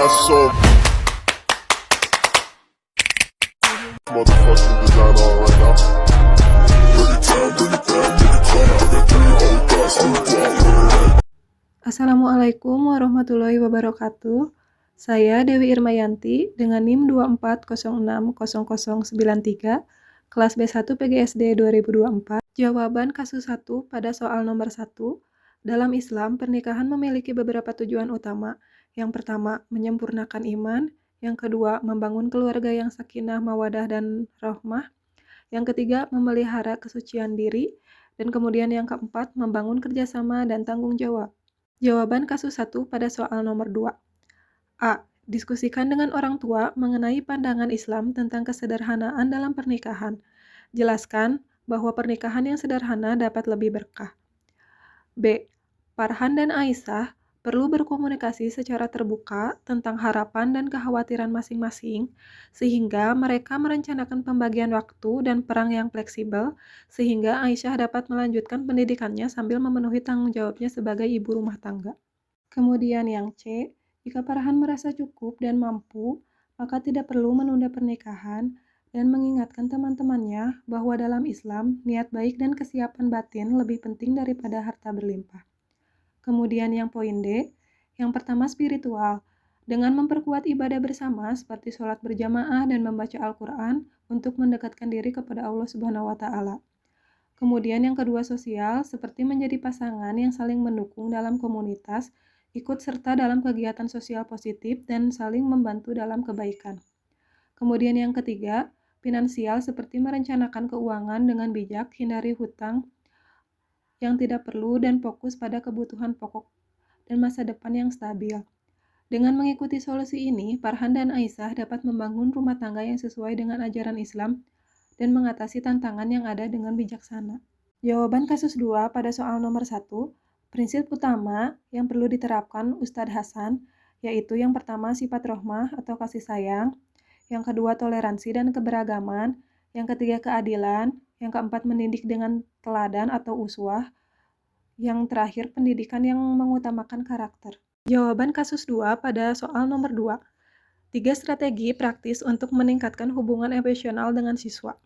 got some motherfucking design on right now. Bring it down, I got 3 whole thoughts to the Assalamualaikum warahmatullahi wabarakatuh. Saya Dewi Irmayanti dengan NIM 24060093, kelas B1 PGSD 2024. Jawaban kasus 1 pada soal nomor 1. Dalam Islam, pernikahan memiliki beberapa tujuan utama. Yang pertama, menyempurnakan iman. Yang kedua, membangun keluarga yang sakinah, mawadah, dan rahmah. Yang ketiga, memelihara kesucian diri. Dan kemudian yang keempat, membangun kerjasama dan tanggung jawab. Jawaban kasus 1 pada soal nomor 2. A. Diskusikan dengan orang tua mengenai pandangan Islam tentang kesederhanaan dalam pernikahan. Jelaskan bahwa pernikahan yang sederhana dapat lebih berkah. B. Farhan dan Aisyah perlu berkomunikasi secara terbuka tentang harapan dan kekhawatiran masing-masing, sehingga mereka merencanakan pembagian waktu dan peran yang fleksibel, sehingga Aisyah dapat melanjutkan pendidikannya sambil memenuhi tanggung jawabnya sebagai ibu rumah tangga. Kemudian yang C, jika Farhan merasa cukup dan mampu, maka tidak perlu menunda pernikahan dan mengingatkan teman-temannya bahwa dalam Islam, niat baik dan kesiapan batin lebih penting daripada harta berlimpah. Kemudian yang poin D, yang pertama spiritual, dengan memperkuat ibadah bersama seperti sholat berjamaah dan membaca Al-Quran untuk mendekatkan diri kepada Allah Subhanahu wa Ta'ala. Kemudian yang kedua sosial, seperti menjadi pasangan yang saling mendukung dalam komunitas, ikut serta dalam kegiatan sosial positif, dan saling membantu dalam kebaikan. Kemudian yang ketiga, finansial seperti merencanakan keuangan dengan bijak, hindari hutang yang tidak perlu dan fokus pada kebutuhan pokok dan masa depan yang stabil. Dengan mengikuti solusi ini, Farhan dan Aisyah dapat membangun rumah tangga yang sesuai dengan ajaran Islam dan mengatasi tantangan yang ada dengan bijaksana. Jawaban kasus 2 pada soal nomor 1, prinsip utama yang perlu diterapkan Ustadz Hasan, yaitu yang pertama sifat rahmah atau kasih sayang, yang kedua toleransi dan keberagaman, yang ketiga keadilan, yang keempat mendidik dengan teladan atau uswah, yang terakhir pendidikan yang mengutamakan karakter. Jawaban kasus 2 pada soal nomor 2. 3 strategi praktis untuk meningkatkan hubungan emosional dengan siswa.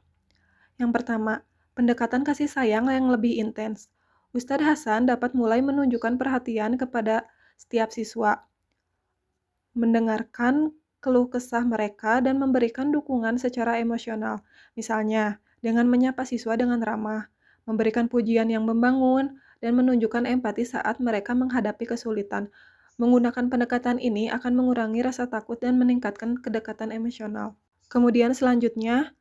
Yang pertama, pendekatan kasih sayang yang lebih intens. Ustadz Hasan dapat mulai menunjukkan perhatian kepada setiap siswa, mendengarkan keluh kesah mereka dan memberikan dukungan secara emosional. Misalnya, dengan menyapa siswa dengan ramah, memberikan pujian yang membangun, dan menunjukkan empati saat mereka menghadapi kesulitan. Menggunakan pendekatan ini akan mengurangi rasa takut dan meningkatkan kedekatan emosional. Kemudian selanjutnya,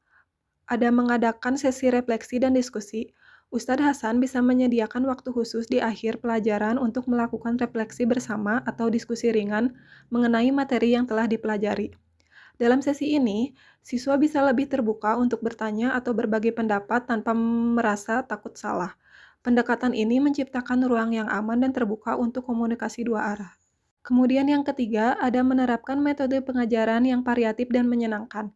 ada mengadakan sesi refleksi dan diskusi. Ustadz Hasan bisa menyediakan waktu khusus di akhir pelajaran untuk melakukan refleksi bersama atau diskusi ringan mengenai materi yang telah dipelajari. Dalam sesi ini, siswa bisa lebih terbuka untuk bertanya atau berbagi pendapat tanpa merasa takut salah. Pendekatan ini menciptakan ruang yang aman dan terbuka untuk komunikasi dua arah. Kemudian yang ketiga, ada menerapkan metode pengajaran yang variatif dan menyenangkan.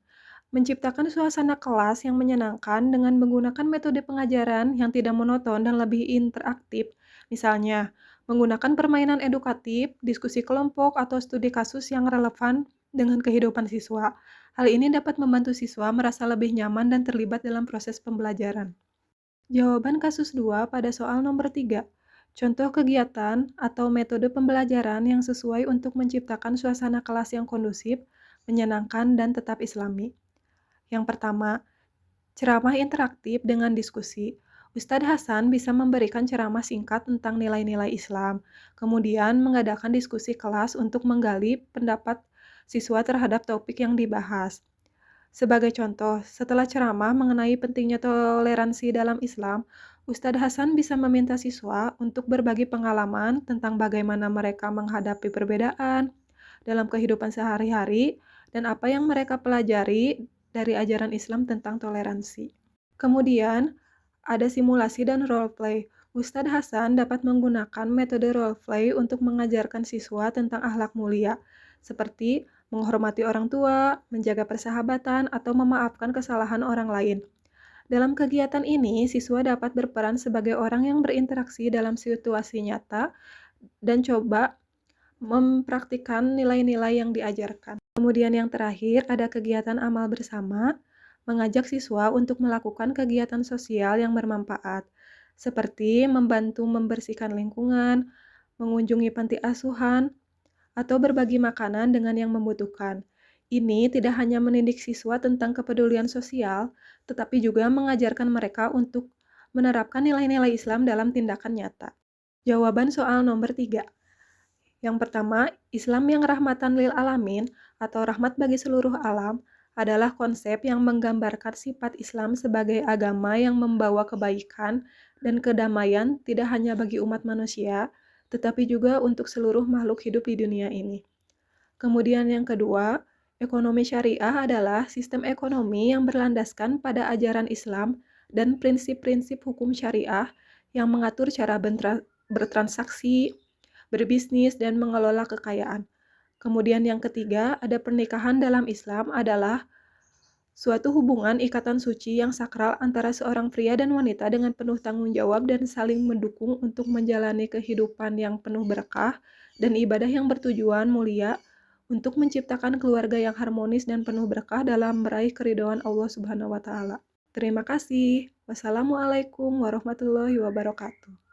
Menciptakan suasana kelas yang menyenangkan dengan menggunakan metode pengajaran yang tidak monoton dan lebih interaktif. Misalnya, menggunakan permainan edukatif, diskusi kelompok, atau studi kasus yang relevan dengan kehidupan siswa. Hal ini dapat membantu siswa merasa lebih nyaman dan terlibat dalam proses pembelajaran. Jawaban kasus 2 pada soal nomor 3. Contoh kegiatan atau metode pembelajaran yang sesuai untuk menciptakan suasana kelas yang kondusif, menyenangkan, dan tetap islami. Yang pertama, ceramah interaktif dengan diskusi. Ustadz Hasan bisa memberikan ceramah singkat tentang nilai-nilai Islam, kemudian mengadakan diskusi kelas untuk menggali pendapat siswa terhadap topik yang dibahas. Sebagai contoh, setelah ceramah mengenai pentingnya toleransi dalam Islam, Ustadz Hasan bisa meminta siswa untuk berbagi pengalaman tentang bagaimana mereka menghadapi perbedaan dalam kehidupan sehari-hari dan apa yang mereka pelajari dari ajaran Islam tentang toleransi. Kemudian, ada simulasi dan role play. Ustadz Hasan dapat menggunakan metode role play untuk mengajarkan siswa tentang akhlak mulia, seperti menghormati orang tua, menjaga persahabatan, atau memaafkan kesalahan orang lain. Dalam kegiatan ini, siswa dapat berperan sebagai orang yang berinteraksi dalam situasi nyata dan coba mempraktikkan nilai-nilai yang diajarkan. Kemudian yang terakhir ada kegiatan amal bersama, mengajak siswa untuk melakukan kegiatan sosial yang bermanfaat, seperti membantu membersihkan lingkungan, mengunjungi panti asuhan, atau berbagi makanan dengan yang membutuhkan. Ini tidak hanya mendidik siswa tentang kepedulian sosial, tetapi juga mengajarkan mereka untuk menerapkan nilai-nilai Islam dalam tindakan nyata. Jawaban soal nomor 3. Yang pertama, Islam yang rahmatan lil alamin atau rahmat bagi seluruh alam adalah konsep yang menggambarkan sifat Islam sebagai agama yang membawa kebaikan dan kedamaian tidak hanya bagi umat manusia, tetapi juga untuk seluruh makhluk hidup di dunia ini. Kemudian yang kedua, ekonomi syariah adalah sistem ekonomi yang berlandaskan pada ajaran Islam dan prinsip-prinsip hukum syariah yang mengatur cara bertransaksi, berbisnis, dan mengelola kekayaan. Kemudian yang ketiga, ada pernikahan dalam Islam adalah suatu hubungan ikatan suci yang sakral antara seorang pria dan wanita dengan penuh tanggung jawab dan saling mendukung untuk menjalani kehidupan yang penuh berkah dan ibadah yang bertujuan mulia untuk menciptakan keluarga yang harmonis dan penuh berkah dalam meraih keridhaan Allah Subhanahu wa taala. Terima kasih. Wassalamualaikum warahmatullahi wabarakatuh.